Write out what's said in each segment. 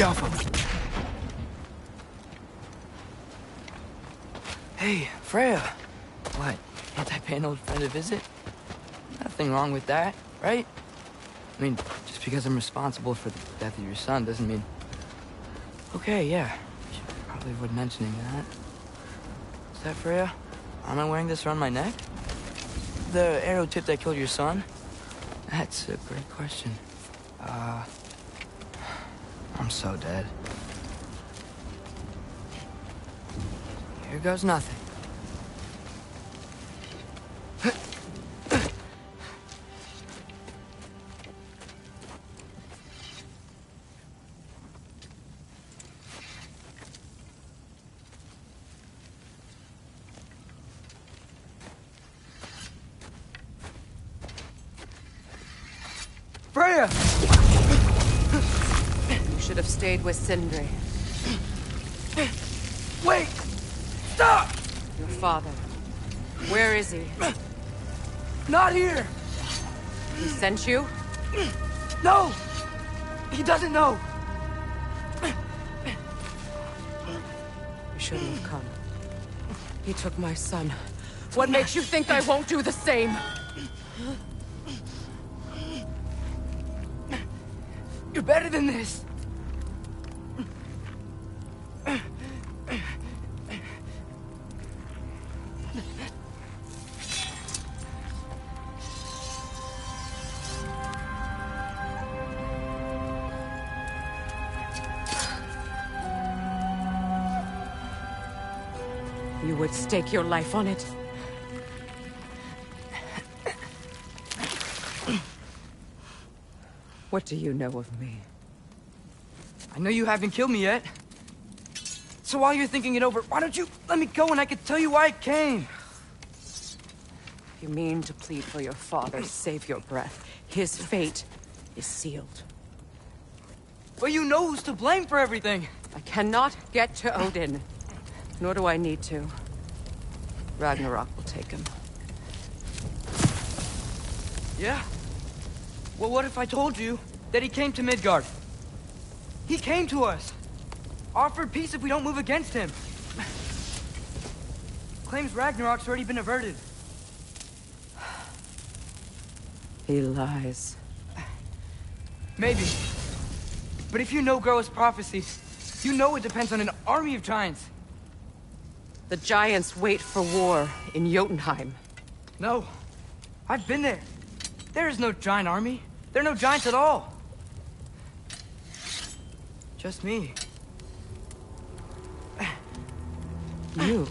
careful. Hey, Freya. What, anti-pay an old friend a visit? Nothing wrong with that, right? I mean, just because I'm responsible for the death of your son doesn't mean... Okay, yeah. Should probably avoid mentioning that. Is that Freya? Am I wearing this around my neck? The arrow tip that killed your son? That's a great question. I'm so dead. Here goes nothing. Freya! You should have stayed with Sindri. Wait! Stop! Your father. Where is he? Not here! He sent you? No! He doesn't know! You shouldn't have come. He took my son. What makes you think I won't do the same? You're better than this! You would stake your life on it? What do you know of me? I know you haven't killed me yet. So while you're thinking it over, why don't you let me go and I can tell you why I came? You mean to plead for your father, save your breath. His fate is sealed. But you know who's to blame for everything. I cannot get to Odin. Nor do I need to. Ragnarok will take him. Yeah? Well, what if I told you that he came to Midgard? He came to us. Offered peace if we don't move against him. Claims Ragnarok's already been averted. He lies. Maybe. But if you know Groa's prophecy, you know it depends on an army of giants. The giants wait for war in Jotunheim. No. I've been there. There is no giant army. There are no giants at all. Just me. You?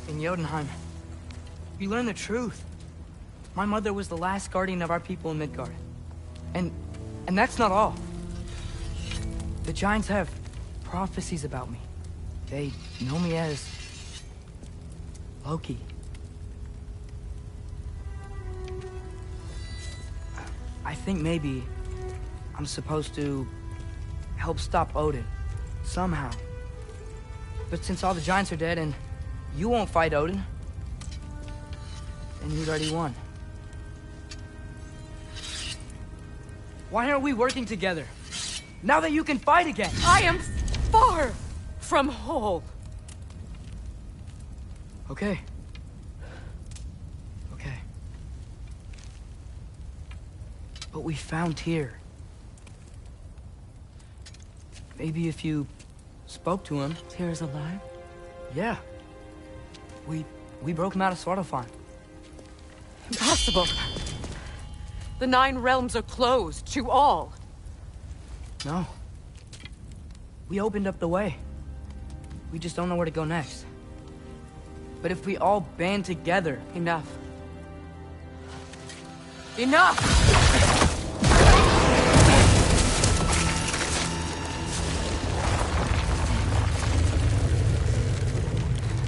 In Jotunheim, we learn the truth. My mother was the last guardian of our people in Midgard. And that's not all. The giants have prophecies about me. They know me as Loki. I think maybe I'm supposed to help stop Odin, somehow. But since all the giants are dead and you won't fight Odin, then you'd already won. Why aren't we working together? Now that you can fight again! I am far from whole. Okay. Okay. But we found Tyr. Maybe if you spoke to him... Tyr is alive? Yeah. We broke him out of Svartalfheim. Impossible. The 9 realms are closed to all. No. We opened up the way. We just don't know where to go next. But if we all band together... Enough. Enough!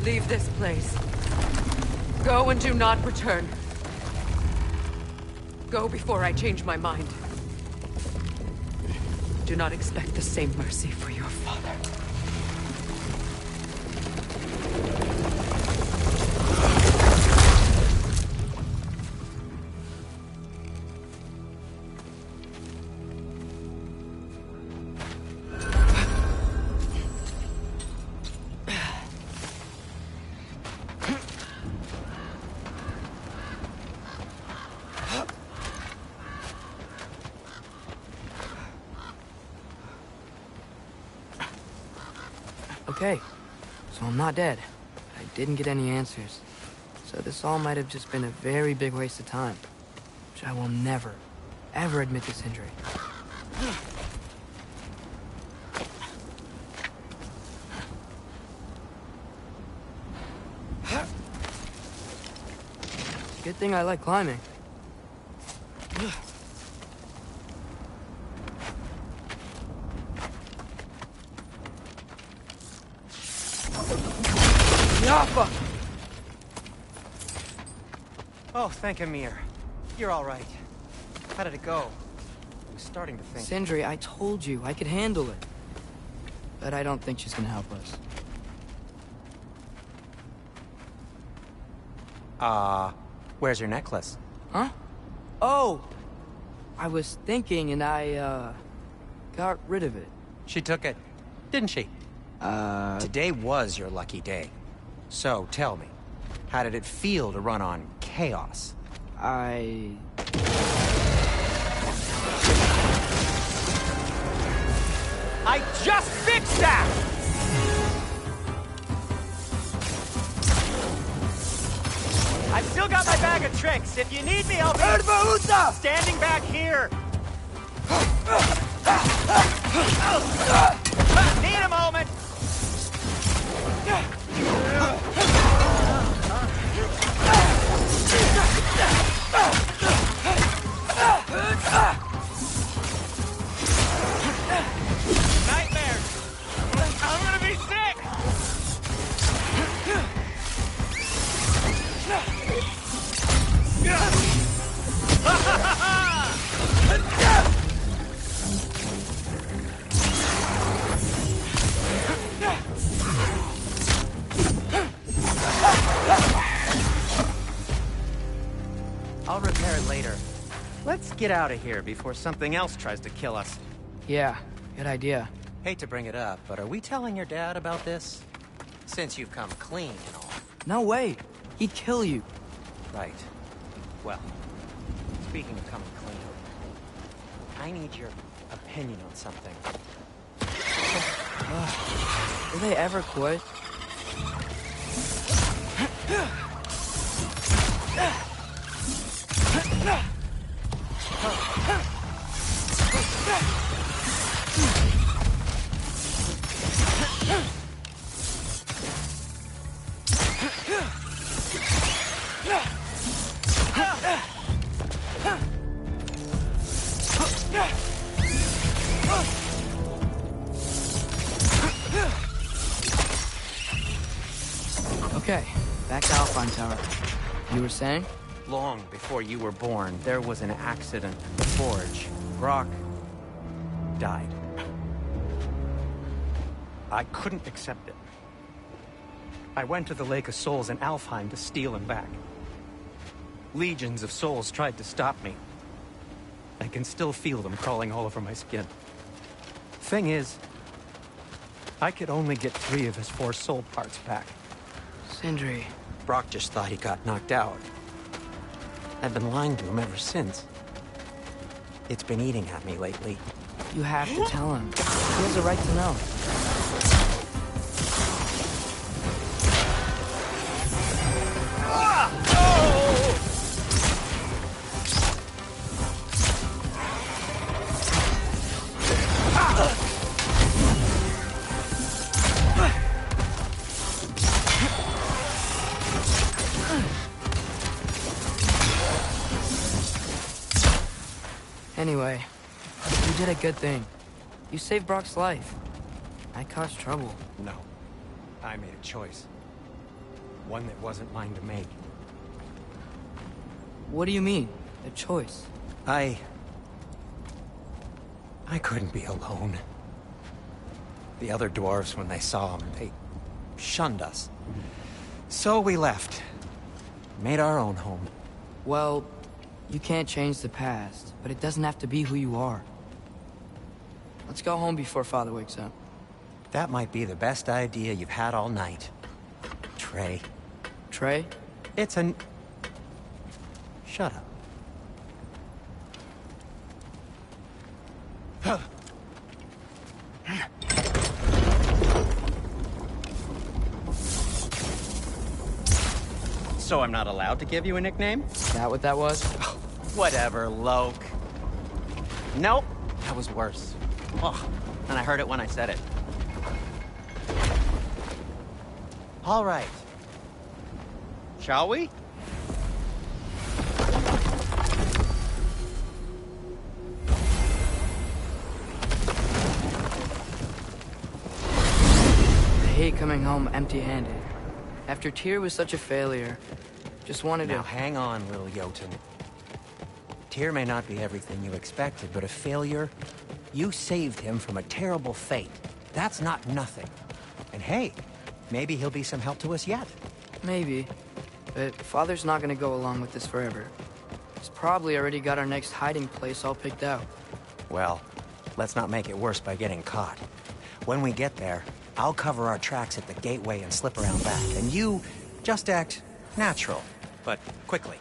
Leave this place. Go and do not return. Go before I change my mind. Do not expect the same mercy for your father. Okay, so I'm not dead. I didn't get any answers. So this all might have just been a very big waste of time. Which I will never, ever admit to Sindri. Good thing I like climbing. Yappa! Oh, thank Amir. You're all right. How did it go? I was starting to think... Sindri, I told you I could handle it. But I don't think she's gonna help us. Where's your necklace? Huh? Oh! I was thinking and I, got rid of it. She took it, didn't she? Today was your lucky day. So, tell me, how did it feel to run on chaos? I just fixed that! I've still got my bag of tricks. If you need me, I'll be standing back here. Need a moment. Nightmares. I'm gonna be sick. I'll repair it later. Let's get out of here before something else tries to kill us. yeah, good idea. Hate to bring it up, but are we telling your dad about this? Since you've come clean and all. No way. He'd kill you. Right. Well, speaking of coming clean, I need your opinion on something. Will they ever quit? Okay, back to Alpine Tower. You were saying? Long before you were born, there was an accident at the forge. Brock died. I couldn't accept it. I went to the Lake of Souls in Alfheim to steal him back. Legions of souls tried to stop me. I can still feel them crawling all over my skin. Thing is, I could only get 3 of his 4 soul parts back. Sindri. Brock just thought he got knocked out. I've been lying to him ever since. It's been eating at me lately. You have to tell him. He has a right to know. Anyway, you did a good thing. You saved Brock's life. I caused trouble. No. I made a choice. One that wasn't mine to make. What do you mean? A choice? I couldn't be alone. The other dwarves, when they saw him, they shunned us. So we left. Made our own home. Well, you can't change the past, but it doesn't have to be who you are. Let's go home before Father wakes up. That might be the best idea you've had all night. Trey. Trey? It's an... Shut up. So I'm not allowed to give you a nickname? Is that what that was? Whatever, Loke. Nope, that was worse. Oh, and I heard it when I said it. All right. Shall we? I hate coming home empty-handed. After Tyr was such a failure, just wanted Now to... hang on, little Jotun. Tyr may not be everything you expected, but a failure? You saved him from a terrible fate. That's not nothing. And hey, maybe he'll be some help to us yet. Maybe. But Father's not gonna go along with this forever. He's probably already got our next hiding place all picked out. Well, let's not make it worse by getting caught. When we get there, I'll cover our tracks at the gateway and slip around back. And you just act natural, but quickly.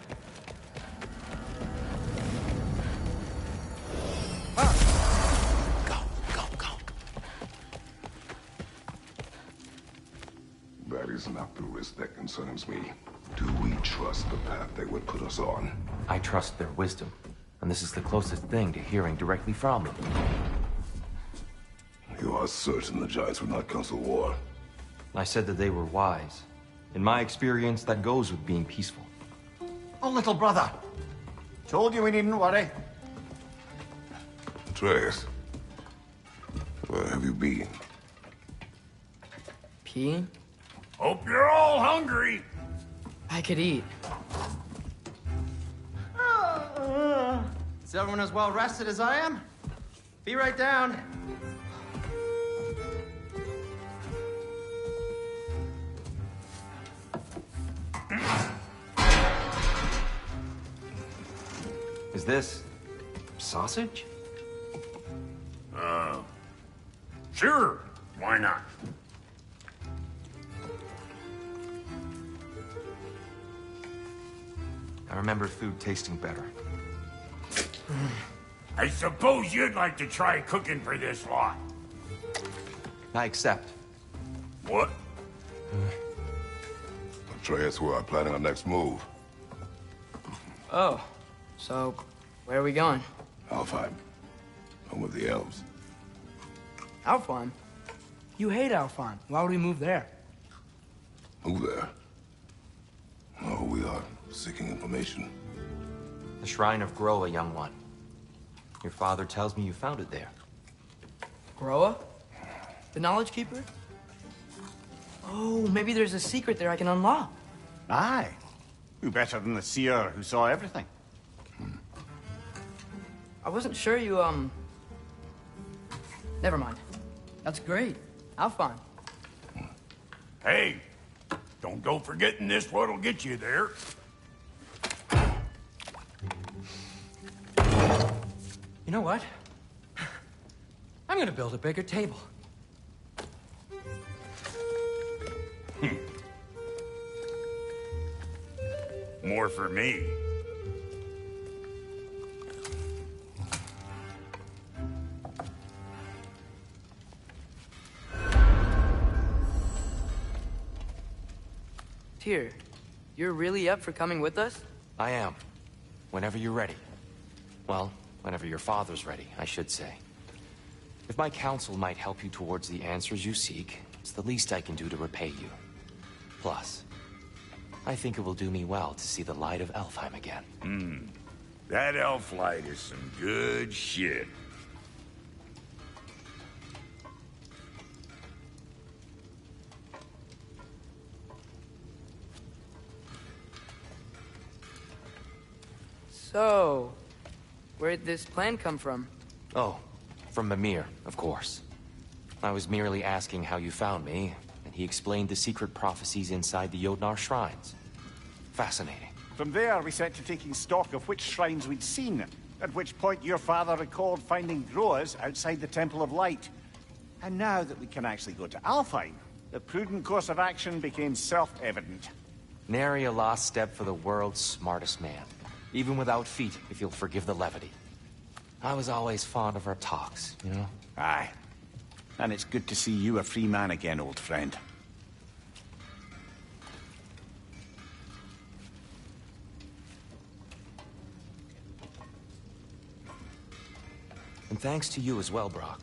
Go, go, go. That is not the risk that concerns me. Do we trust the path they would put us on? I trust their wisdom, and this is the closest thing to hearing directly from them. You are certain the Giants would not counsel war? I said that they were wise. In my experience, that goes with being peaceful. Oh, little brother. Told you we needn't worry. Atreus, where have you been? Peeing? Hope you're all hungry. I could eat. Is everyone as well rested as I am? Be right down. Is this sausage? Sure. Why not? I remember food tasting better. I suppose you'd like to try cooking for this lot. I accept. What? Atreus, we are planning our next move. Oh, so where are we going? Alfheim, home of the elves. Alfheim? You hate Alfheim. Why would we move there? Move there? Oh, we are seeking information. The Shrine of Groa, young one. Your father tells me you found it there. Groa? The Knowledge Keeper? Oh, maybe there's a secret there I can unlock. Aye. Who better than the seer who saw everything? I wasn't sure you, Never mind. That's great. Alfheim. Hey, don't go forgetting this what'll get you there. You know what? I'm gonna build a bigger table. More for me. Tyr, you're really up for coming with us? I am. Whenever you're ready. Well, whenever your father's ready, I should say. If my counsel might help you towards the answers you seek, it's the least I can do to repay you. Plus, I think it will do me well to see the light of Alfheim again. That elf light is some good shit. So, where'd this plan come from? Oh, from Mimir, of course. I was merely asking how you found me, and he explained the secret prophecies inside the Jotnar shrines. Fascinating. From there, we set to taking stock of which shrines we'd seen, at which point your father recalled finding Groas outside the Temple of Light. And now that we can actually go to Alfheim, the prudent course of action became self-evident. Nary a lost step for the world's smartest man. Even without feet, if you'll forgive the levity. I was always fond of our talks, you know? Aye. And it's good to see you a free man again, old friend. And thanks to you as well, Brock.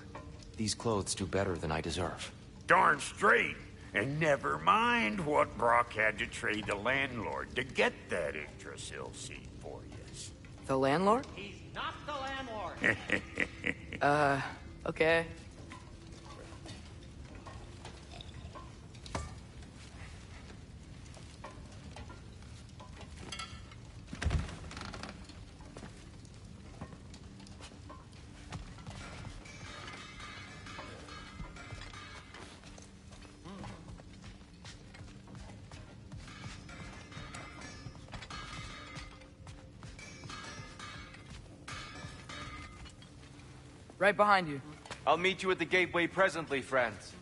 These clothes do better than I deserve. Darn straight. And never mind what Brock had to trade the landlord to get that Yggdrasil seed for you. The landlord? He's not the landlord. Okay. Right behind you. I'll meet you at the gateway presently, friends.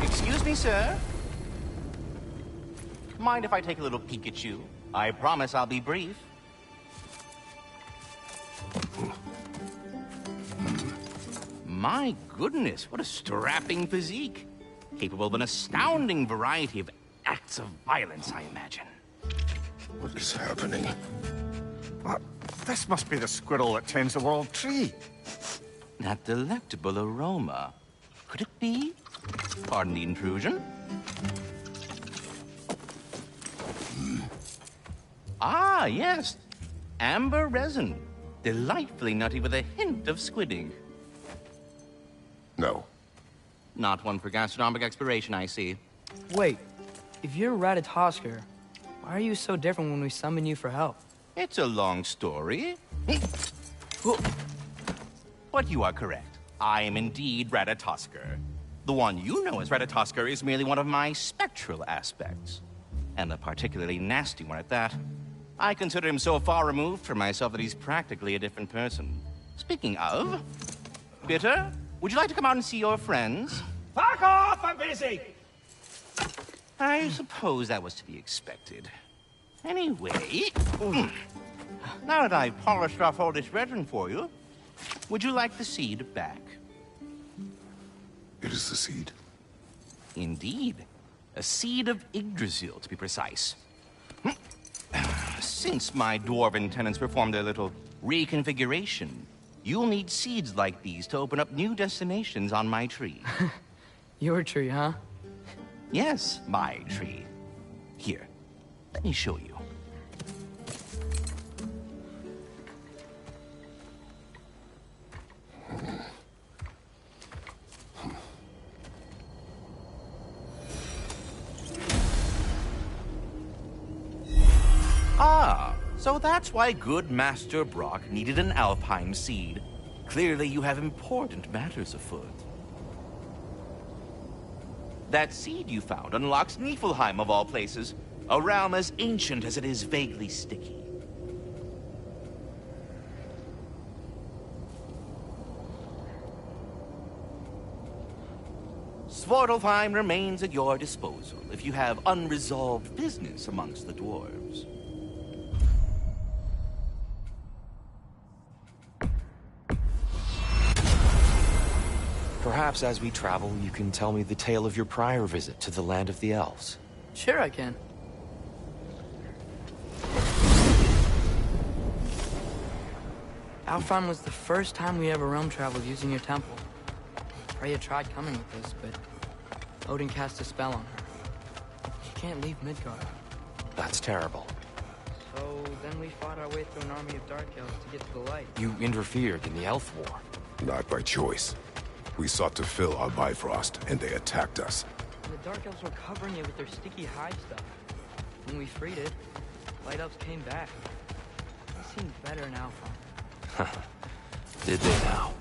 Excuse me, sir. Mind if I take a little peek at you? I promise I'll be brief. My goodness, what a strapping physique. Capable of an astounding variety of acts of violence, I imagine. What is happening? This must be the squirrel that tends the world tree. That delectable aroma. Could it be? Pardon the intrusion. Ah, yes. Amber resin. Delightfully nutty with a hint of squid ink. No. Not one for gastronomic exploration, I see. Wait, if you're Ratatosker, why are you so different when we summon you for help? It's a long story. But you are correct. I am indeed Ratatosker. The one you know as Ratatosker is merely one of my spectral aspects. And a particularly nasty one at that. I consider him so far removed from myself that he's practically a different person. Speaking of... Bitter, would you like to come out and see your friends? Fuck off! I'm busy! I suppose that was to be expected. Anyway... Now that I've polished off all this resin for you, would you like the seed back? It is the seed. Indeed. A seed of Yggdrasil, to be precise. Since my dwarven tenants performed their little reconfiguration, you'll need seeds like these to open up new destinations on my tree. Your tree, huh? Yes, my tree. Here, let me show you. Ah, so that's why good Master Brock needed an Alpine seed. Clearly you have important matters afoot. That seed you found unlocks Niflheim of all places, a realm as ancient as it is vaguely sticky. Svartalfheim remains at your disposal if you have unresolved business amongst the dwarves. Perhaps as we travel, you can tell me the tale of your prior visit to the land of the elves. Sure I can. Alfheim was the first time we ever realm traveled using your temple. Freya tried coming with us, but Odin cast a spell on her. She can't leave Midgard. That's terrible. So then we fought our way through an army of dark elves to get to the light. You interfered in the elf war. Not by choice. We sought to fill our Bifrost, and they attacked us. And the dark elves were covering it with their sticky hide stuff. When we freed it, light elves came back. They seemed better in Alfheim. Did they now?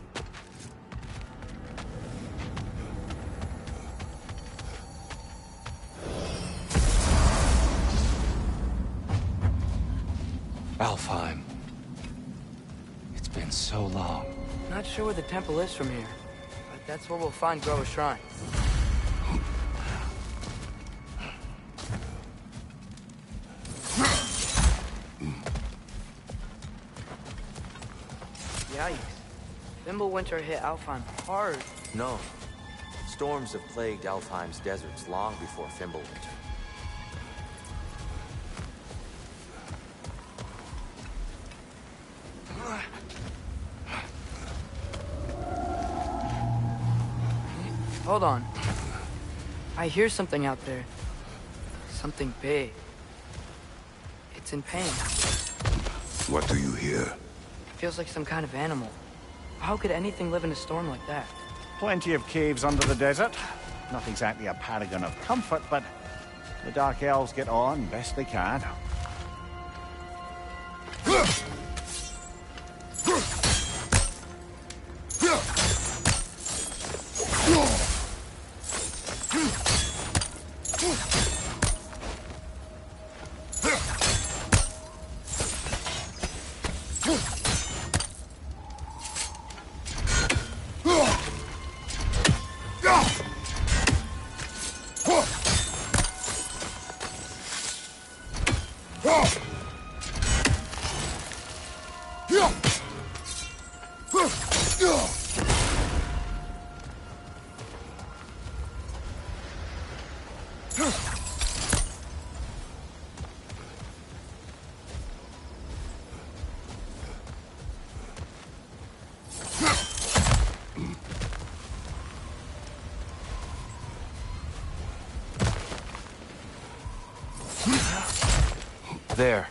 Alfheim. It's been so long. Not sure where the temple is from here, but that's where we'll find Groa's shrine. Yikes. Fimbulwinter hit Alfheim hard. No. Storms have plagued Alfheim's deserts long before Fimbulwinter. Hold on. I hear something out there. Something big. It's in pain. What do you hear? Feels like some kind of animal. How could anything live in a storm like that? Plenty of caves under the desert. Not exactly a paragon of comfort, but the Dark Elves get on best they can. There.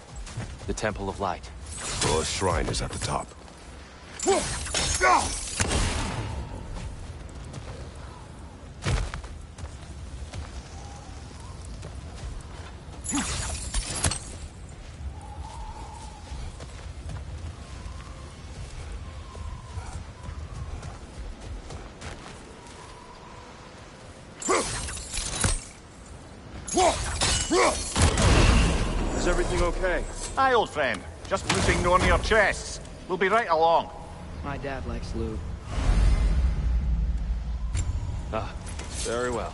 The Temple of Light. Thor's shrine is at the top. Is everything okay? Aye, old friend. Just looting no near chests. We'll be right along. My dad likes loot. Ah, very well.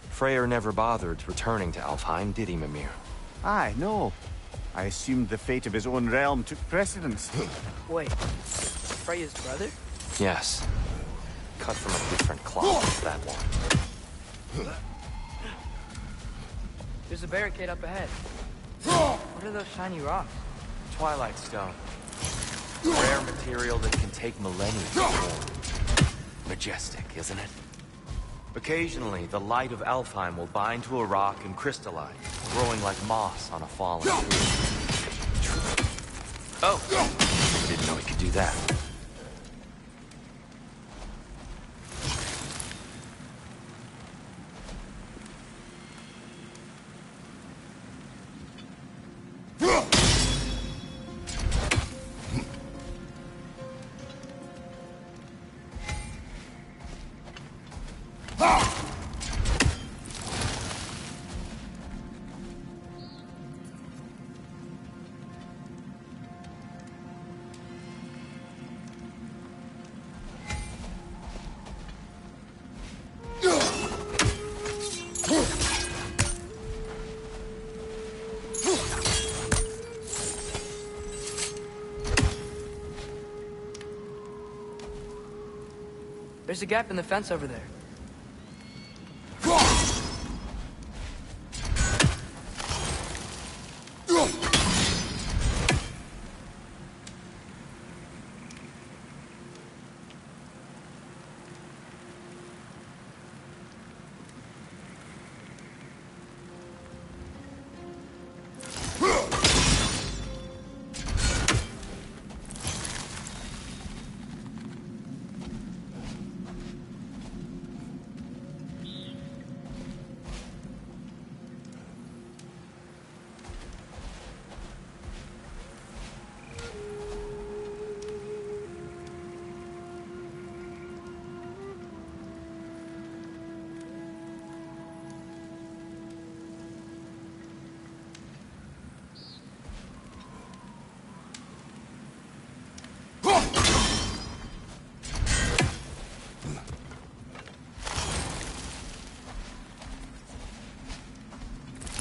Freyr never bothered returning to Alfheim, did he, Mimir? Aye, no. I assumed the fate of his own realm took precedence. Wait, Freya's brother? Yes. Cut from a different cloth, that one. There's a barricade up ahead. What are those shiny rocks? Twilight Stone. Rare material that can take millennia to form. Majestic, isn't it? Occasionally, the light of Alfheim will bind to a rock and crystallize, growing like moss on a fallen tree. Oh! I didn't know he could do that. There's a gap in the fence over there.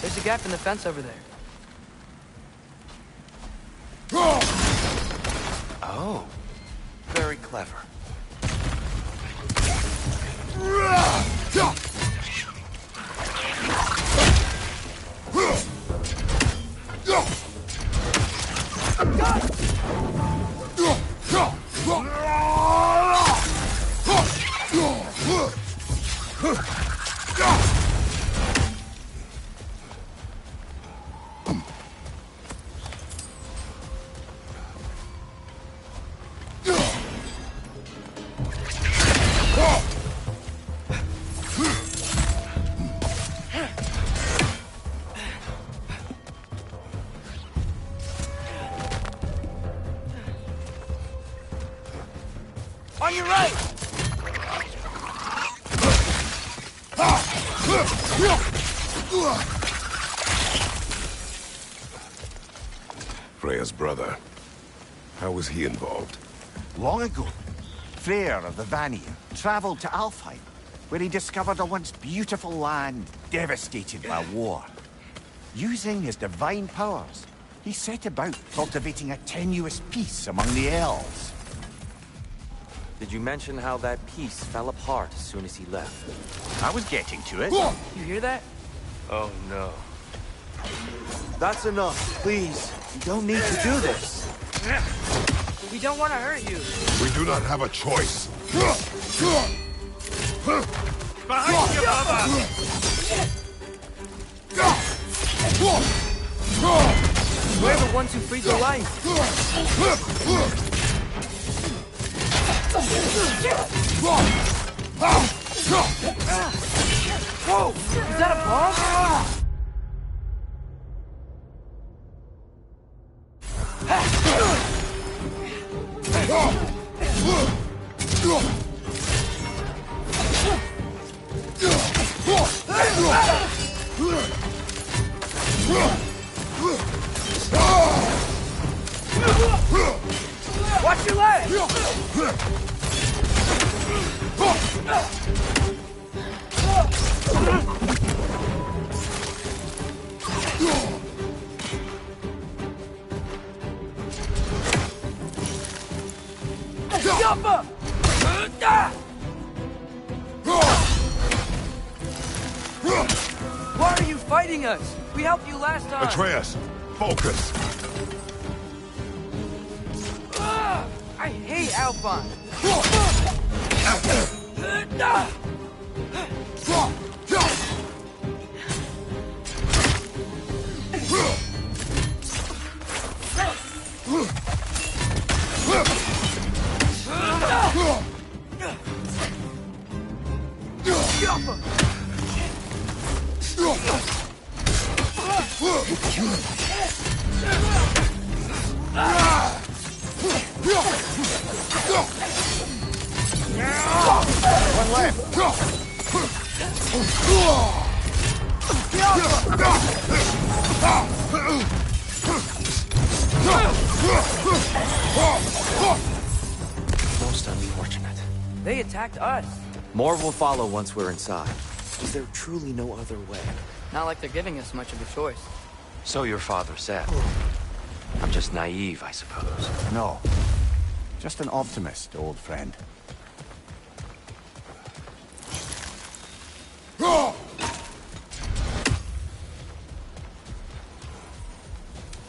There's a gap in the fence over there. Oh, very clever. On your right! Freya's brother. How was he involved? Long ago, Freyr of the Vanir traveled to Alfheim, where he discovered a once beautiful land devastated by war. Using his divine powers, he set about cultivating a tenuous peace among the elves. Did you mention how that piece fell apart as soon as he left? I was getting to it. You hear that? Oh no. That's enough, please. You don't need to do this. We don't want to hurt you. We do not have a choice. Behind you, Baba! We're the ones who freed your life. Whoa! Is that a bomb? Watch your leg! Jumper! Why are you fighting us? We helped you last time. Atreus, focus. I hate Alphonse. One left. Most unfortunate. They attacked us. More will follow once we're inside. Is there truly no other way? Not like they're giving us much of a choice. So your father said. I'm just naive, I suppose. No. Just an optimist, old friend.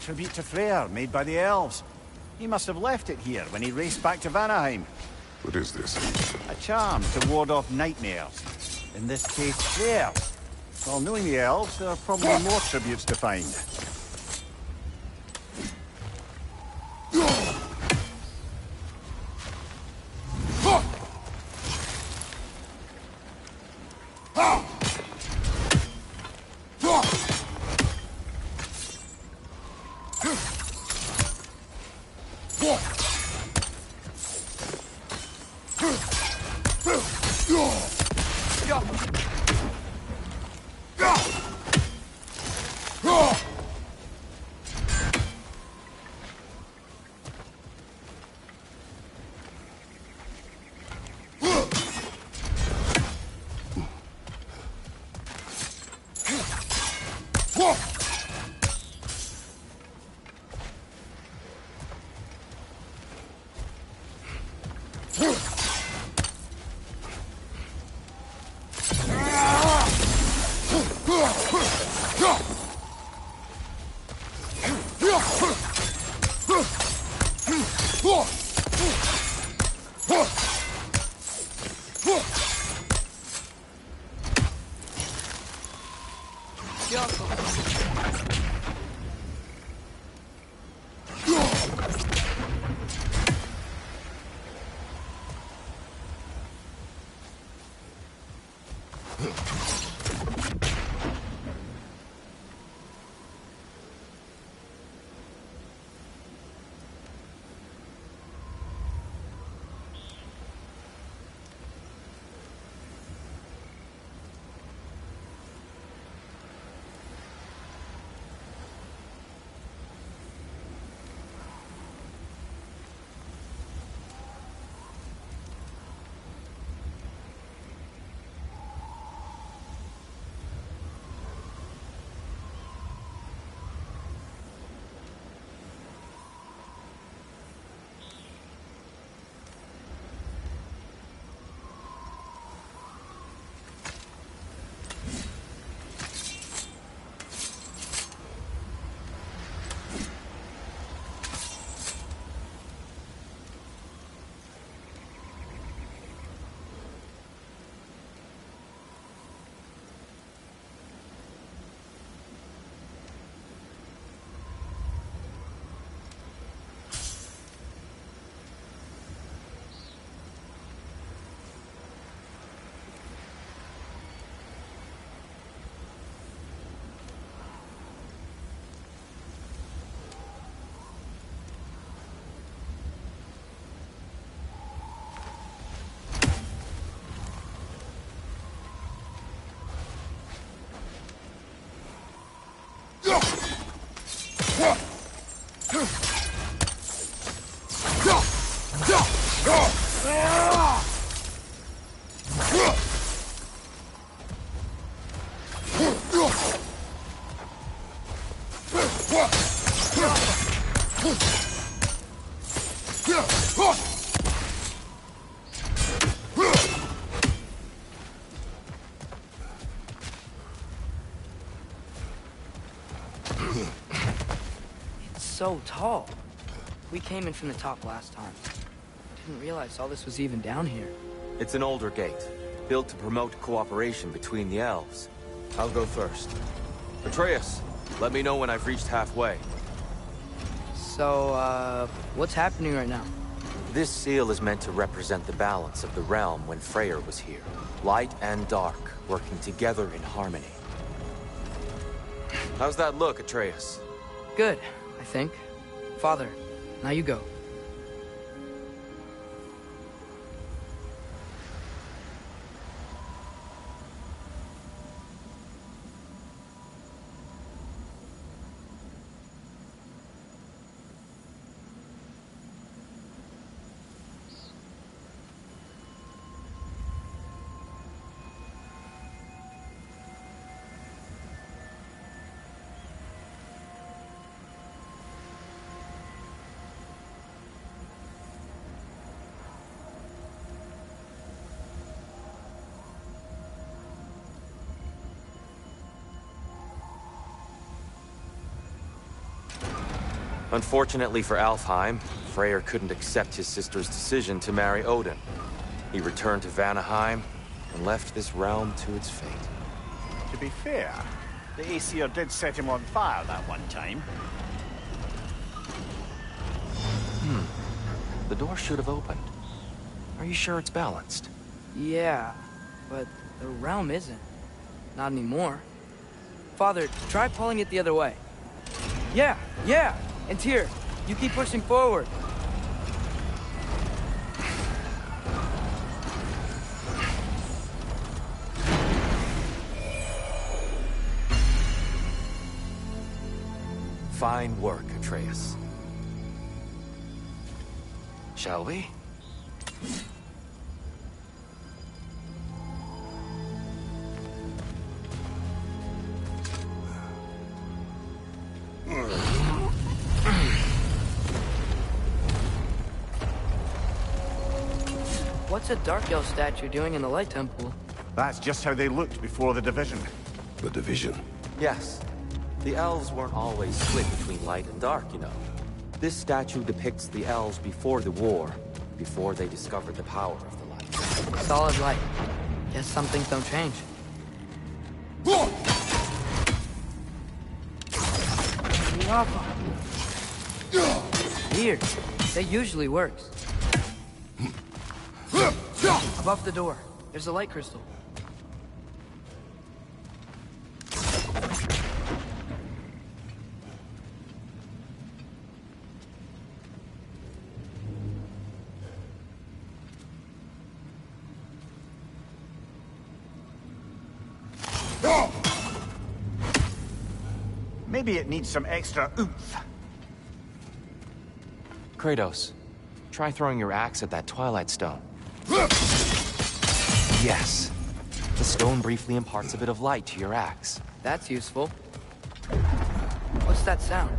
Tribute to Freyr, made by the elves. He must have left it here when he raced back to Vanaheim. What is this? A charm to ward off nightmares. In this case, theirs. Well, knowing the elves, there are probably more tributes to find. So tall. We came in from the top last time. Didn't realize all this was even down here. It's an older gate, built to promote cooperation between the elves. I'll go first. Atreus, let me know when I've reached halfway. So, what's happening right now? This seal is meant to represent the balance of the realm when Freyr was here. Light and dark, working together in harmony. How's that look, Atreus? Good, I think. Father, now you go. Unfortunately for Alfheim, Freyr couldn't accept his sister's decision to marry Odin. He returned to Vanaheim and left this realm to its fate. To be fair, the Aesir did set him on fire that one time. The door should have opened. Are you sure it's balanced? Yeah, but the realm isn't. Not anymore. Father, try pulling it the other way. Yeah! And Tyr, you keep pushing forward. Fine work, Atreus. Shall we? What's a Dark Elf statue doing in the Light Temple? That's just how they looked before the division. The division. Yes. The elves weren't always split between light and dark, you know. This statue depicts the elves before the war, before they discovered the power of the light. Solid light. Guess some things don't change. Weird. That usually works. Above the door, there's a light crystal. Maybe it needs some extra oomph. Kratos, try throwing your axe at that Twilight Stone. Yes. The stone briefly imparts a bit of light to your axe. That's useful. What's that sound?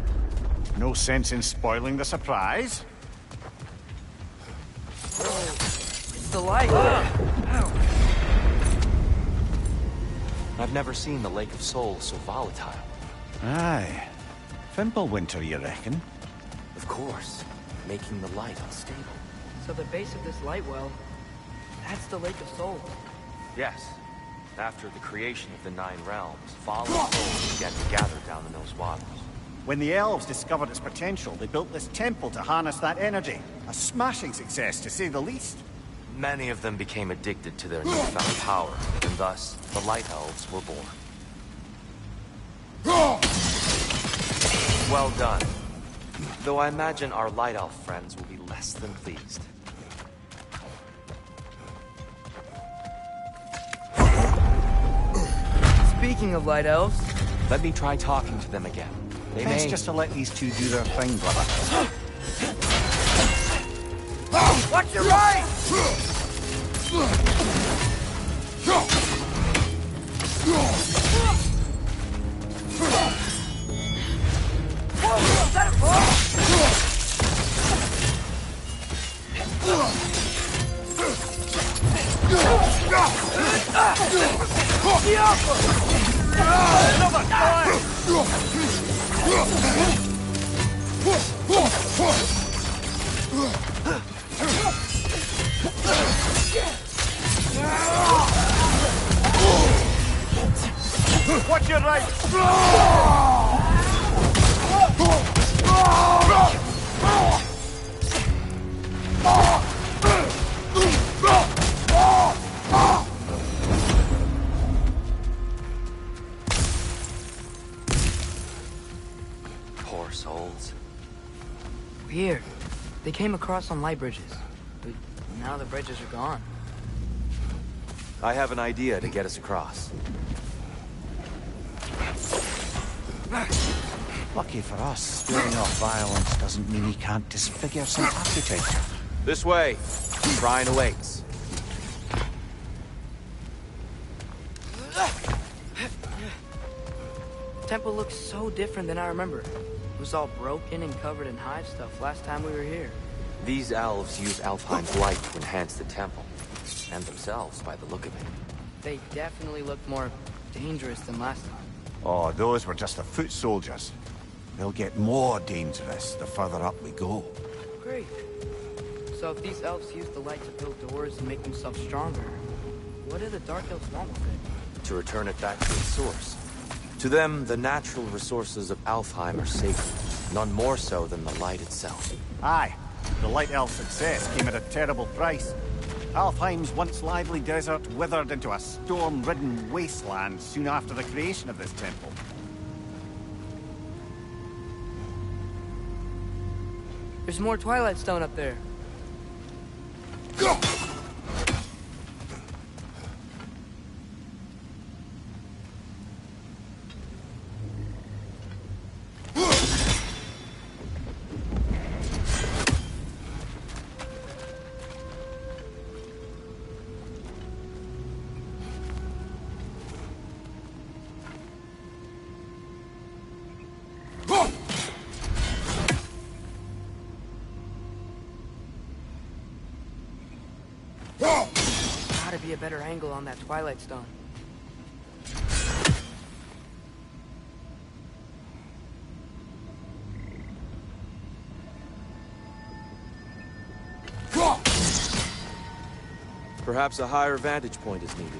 No sense in spoiling the surprise. It's the light. I've never seen the Lake of Souls so volatile. Aye. Fimbulwinter, you reckon? Of course, making the light unstable. So the base of this light well, that's the Lake of Souls. Yes. After the creation of the Nine Realms, fallen souls began to gather down in those waters. When the elves discovered its potential, they built this temple to harness that energy. A smashing success, to say the least. Many of them became addicted to their newfound power, and thus, the Light Elves were born. Well done. Though I imagine our Light Elf friends will be less than pleased. Speaking of light elves, Let me try talking to them again. They Best may... just to let these two do their thing, brother. watch your right! Whoa, is that a Watch your right! Poor souls. Weird. They came across on light bridges, but now the bridges are gone. I have an idea to get us across. Lucky for us, swearing off violence doesn't mean he can't disfigure some architecture. This way. Shrine awaits. The temple looks so different than I remember. It was all broken and covered in hive stuff last time we were here. These elves use Alfheim's light to enhance the temple. And themselves, by the look of it. They definitely look more dangerous than last time. Oh, those were just the foot soldiers. They'll get more dangerous the further up we go. Great. So if these elves use the light to build doors and make themselves stronger, what do the Dark Elves want with it? To return it back to its source. To them, the natural resources of Alfheim are sacred. None more so than the light itself. Aye, the Light Elf success came at a terrible price. Alfheim's once lively desert withered into a storm-ridden wasteland soon after the creation of this temple. There's more Twilight Stone up there. Gotta be a better angle on that Twilight Stone. Perhaps a higher vantage point is needed.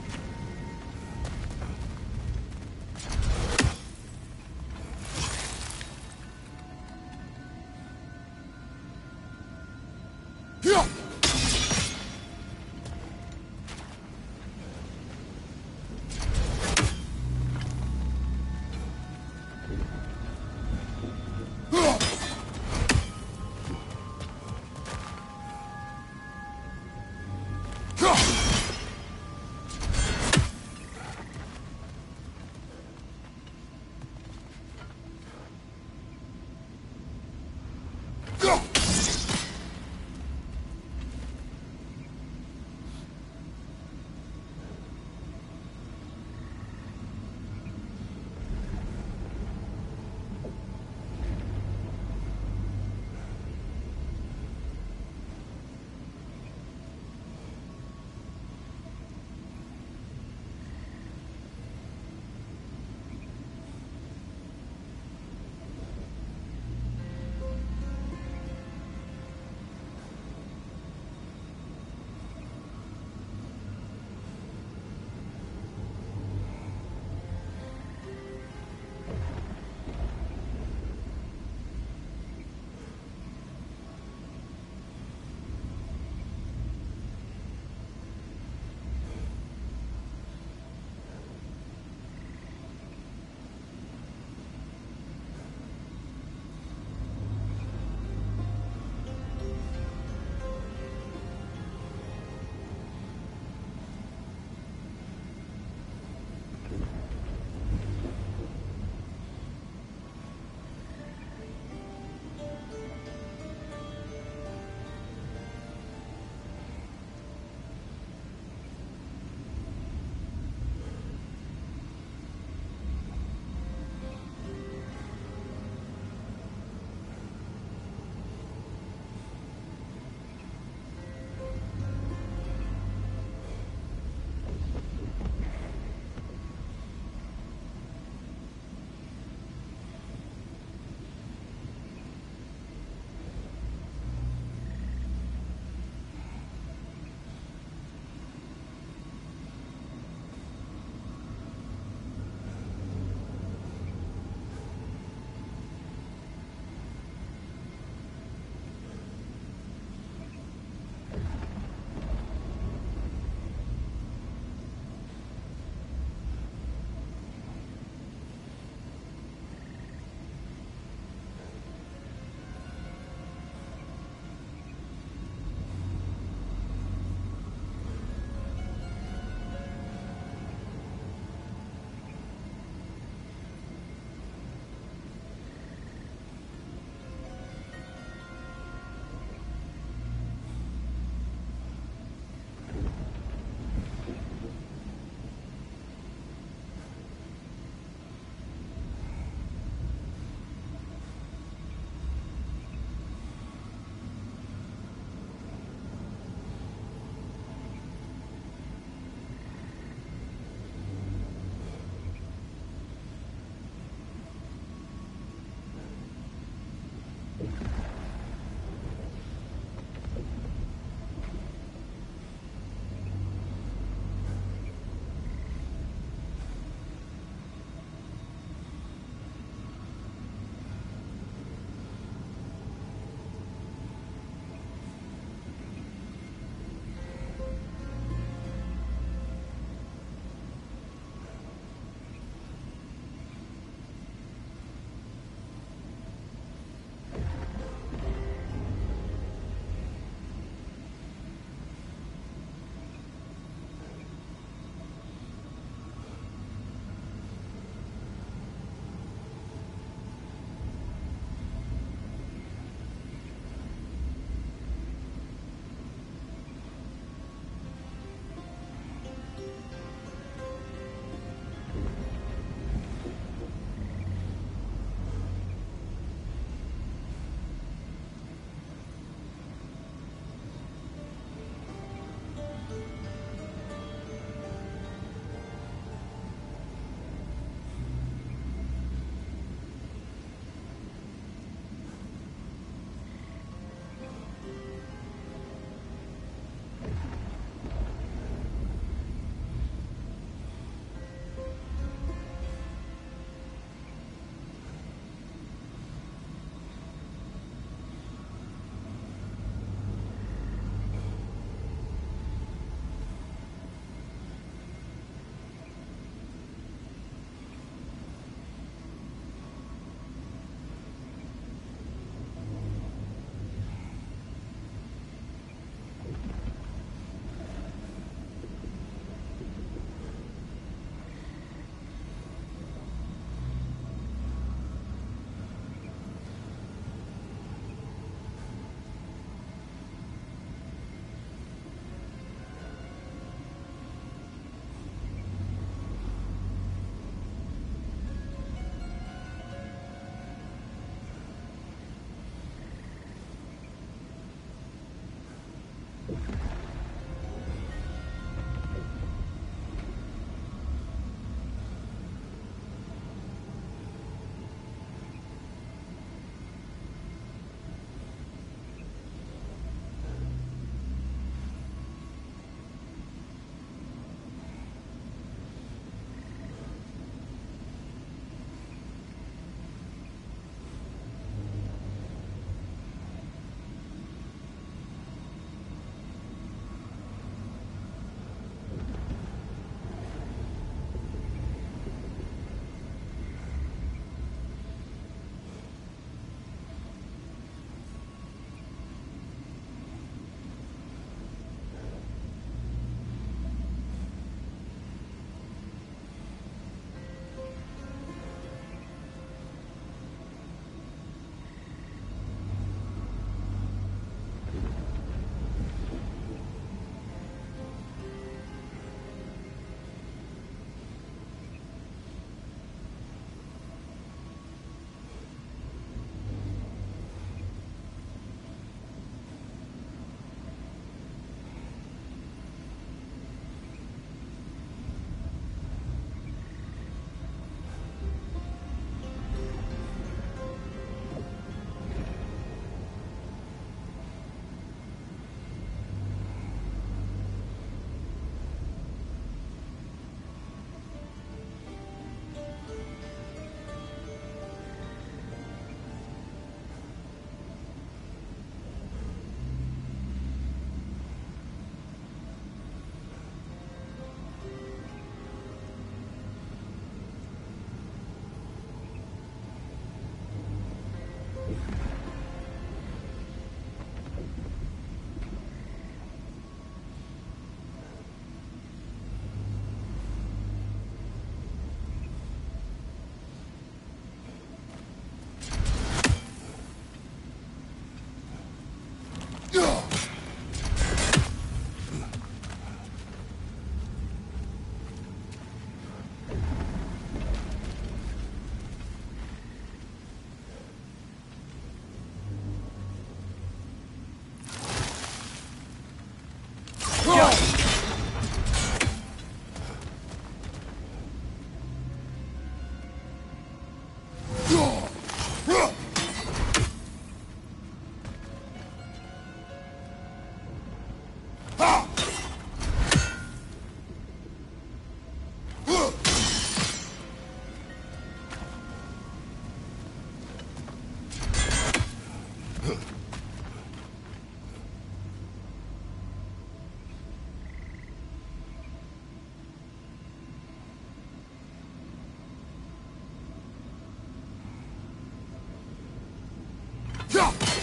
Yeah!